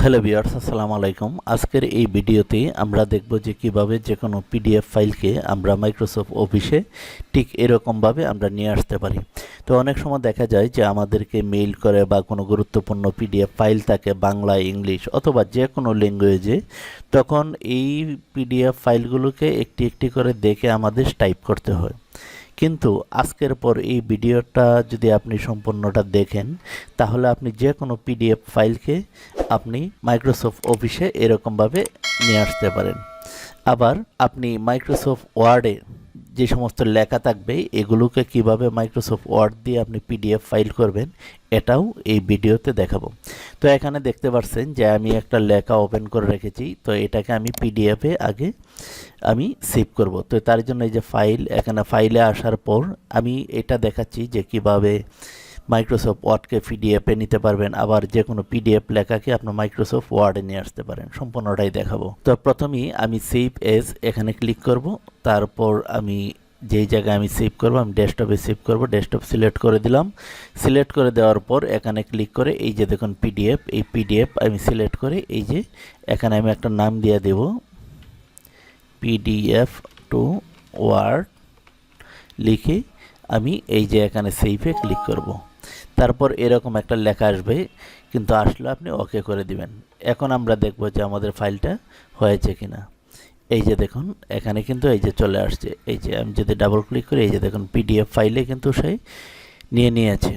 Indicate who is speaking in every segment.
Speaker 1: Hello viewers, আসসালামু আলাইকুম। আজকের এই ভিডিওতে আমরা দেখব যে কিভাবে যে কোনো পিডিএফ ফাইলকে আমরা মাইক্রোসফট অফিসে ঠিক এরকমভাবে আমরা নিয়ে আসতে পারি। তো অনেক সময় দেখা যায় যে আমাদেরকে মেইল করে বা কোনো গুরুত্বপূর্ণ পিডিএফ ফাইল থাকে বাংলা, ইংলিশ অথবা যে কোনো ল্যাঙ্গুয়েজে, তখন এই পিডিএফ ফাইলগুলোকে একটি একটি করে দেখে আমাদের টাইপ করতে হয়। কিন্তু আজকের পর এই ভিডিওটা যদি আপনি সম্পূর্ণটা দেখেন, তাহলে আপনি যে কোনো পিডিএফ ফাইলকে আপনি মাইক্রোসফট অফিসে এরকমভাবে নিয়ে আসতে পারেন। আবার আপনি মাইক্রোসফট ওয়ার্ডে যে সমস্ত লেখা থাকবে এগুলোকে কিভাবে মাইক্রোসফট ওয়ার্ড দিয়ে আপনি পিডিএফ ফাইল করবেন, এটাও এই ভিডিওতে দেখাবো। তো এখানে দেখতে পাচ্ছেন যে আমি একটা লেখা ওপেন করে রেখেছি। তো এটাকে আমি পিডিএফে আগে আমি সেভ করব। তো তার জন্য এই যে ফাইল, এখানে ফাইলে আসার পর আমি এটা দেখাচ্ছি যে কিভাবে মাইক্রোসফট ওয়ার্ডকে পিডিএফে নিতে পারবেন, আবার যে কোনো পিডিএফ লেখাকে আপনি মাইক্রোসফট ওয়ার্ডে নিয়ে আসতে পারেন। সম্পূর্ণটাই দেখাবো। তো প্রথমেই আমি সেভ এজ এখানে ক্লিক করব। তারপর আমি যেই জায়গায় আমি সেভ করব, আমি ডেস্কটপে সেভ করব। ডেস্কটপ সিলেক্ট করে দিলাম। সিলেক্ট করে দেওয়ার পর এখানে ক্লিক করে এই যে দেখুন পিডিএফ, এই পিডিএফ আমি সিলেক্ট করে এই যে এখানে আমি একটা নাম দিয়ে দেব, পিডিএফ টু ওয়ার্ড লিখে আমি এই যে এখানে সেভে ক্লিক করব। তারপর এরকম একটা লেখা আসবে, কিন্তু আসলে আপনি ওকে করে দিবেন। এখন আমরা দেখব যে আমাদের ফাইলটা হয়েছে কিনা। এই যে দেখুন এখানে কিন্তু এই যে চলে আসছে। এই যে আমি যদি ডাবল ক্লিক করি, এই যে দেখুন পিডিএফ ফাইলে কিন্তু সেই নিয়ে নিয়েছে।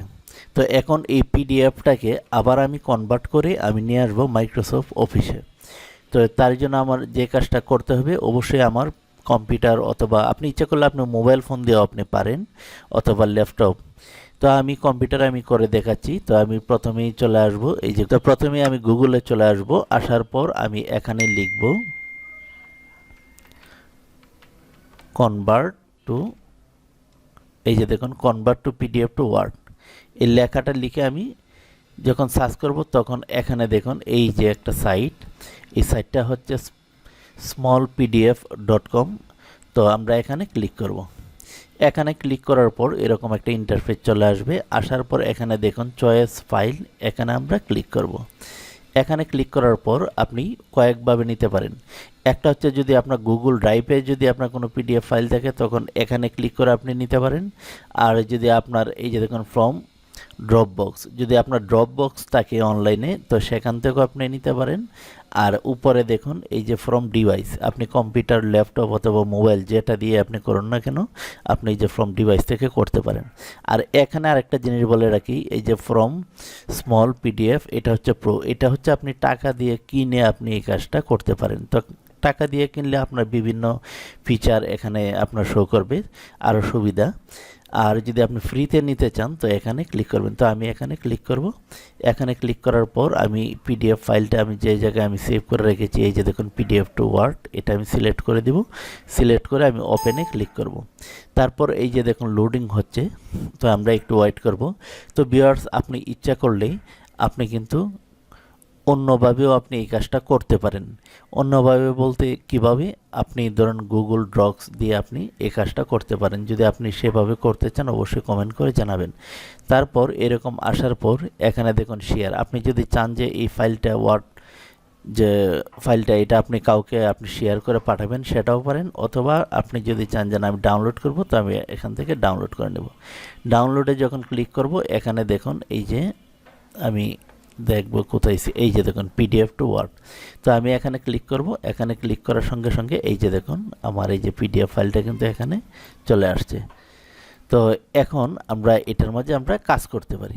Speaker 1: তো এখন এই পিডিএফটাকে আবার আমি কনভার্ট করে আমি নিয়ে আসবো মাইক্রোসফট অফিসে। তো তার জন্য আমার যে কাজটা করতে হবে, অবশ্যই আমার কম্পিউটার অথবা আপনি ইচ্ছা করলে আপনি মোবাইল ফোন দিয়েও আপনি পারেন, অথবা ল্যাপটপ। তো আমি কম্পিউটারে আমি করে দেখাচ্ছি। তো আমি প্রথমেই চলে আসব এই যে, তো প্রথমেই আমি গুগলে চলে আসব। আসার পর আমি এখানে লিখব কনভার্ট টু, এই যে দেখুন convert to PDF to word. এই লেখাটা লিখে আমি যখন সার্চ করব, তখন এখানে দেখুন এই যে একটা সাইট, এই সাইটটা হচ্ছে smallpdf.com। তো আমরা এখানে ক্লিক করব। এখানে ক্লিক করার পর এরকম একটা ইন্টারফেস চলে আসবে। আসার পর এখানে দেখুন চয়েস ফাইল, এখানে আমরা ক্লিক করব। এখানে ক্লিক করার পর আপনি কয়েকভাবে নিতে পারেন। একটা হচ্ছে যদি আপনার গুগল ড্রাইভে যদি আপনার কোনো পিডিএফ ফাইল থাকে, তখন এখানে ক্লিক করে আপনি নিতে পারেন। আর যদি আপনার এই যে দেখুন ফ্রম ড্রপবক্স, যদি আপনার ড্রপবক্স থাকে অনলাইনে, তো সেখান থেকেও আপনি নিতে পারেন। আর উপরে দেখুন এই যে ফ্রম ডিভাইস, আপনি কম্পিউটার, ল্যাপটপ অথবা মোবাইল যেটা দিয়ে আপনি করুন না কেন, আপনি এই যে ফ্রম ডিভাইস থেকে করতে পারেন। আর এখানে আরেকটা জিনিস বলে রাখি, এই যে ফ্রম স্মল পিডিএফ, এটা হচ্ছে প্রো। এটা হচ্ছে আপনি টাকা দিয়ে কিনে আপনি এই কাজটা করতে পারেন। তো টাকা দিয়ে কিনলে আপনার বিভিন্ন ফিচার এখানে আপনার শো করবে, আরও সুবিধা। আর যদি আপনি ফ্রিতে নিতে চান, তো এখানে ক্লিক করবেন। তো আমি এখানে ক্লিক করব। এখানে ক্লিক করার পর আমি পিডিএফ ফাইলটা আমি যে জায়গায় আমি সেভ করে রেখেছি, এই যে দেখুন পিডিএফ টু ওয়ার্ড, এটা আমি সিলেক্ট করে দিব। সিলেক্ট করে আমি ওপেনে ক্লিক করব। তারপর এই যে দেখুন লোডিং হচ্ছে, তো আমরা একটু ওয়েট করব। তো ভিউয়ার্স, আপনি ইচ্ছা করলেই আপনি কিন্তু অন্যভাবেও আপনি এই কাজটা করতে পারেন। অন্যভাবে বলতে কিভাবে, আপনি ধরুন গুগল ড্রক্স দিয়ে আপনি এই কাজটা করতে পারেন। যদি আপনি সেভাবে করতে চান, অবশ্যই কমেন্ট করে জানাবেন। তারপর এরকম আসার পর এখানে দেখুন শেয়ার, আপনি যদি চান যে এই ফাইলটা ওয়ার্ড যে ফাইলটা এটা আপনি কাউকে আপনি শেয়ার করে পাঠাবেন, সেটাও পারেন। অথবা আপনি যদি চান যে আমি ডাউনলোড করব, তো আমি এখান থেকে ডাউনলোড করে নেব। ডাউনলোডে যখন ক্লিক করব, এখানে দেখুন এই যে আমি দেখব কোথায়, এই যে দেখুন পিডিএফ টু ওয়ার্ড। তো আমি এখানে ক্লিক করব। এখানে ক্লিক করার সঙ্গে সঙ্গে এই যে দেখুন আমার এই যে পিডিএফ ফাইলটা কিন্তু এখানে চলে আসছে। তো এখন আমরা এটার মাঝে আমরা কাজ করতে পারি।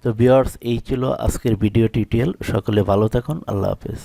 Speaker 1: তো ভিউয়ার্স, এই ছিল আজকের ভিডিও টিউটোরিয়াল। সকলে ভালো থাকুন। আল্লাহ হাফেজ।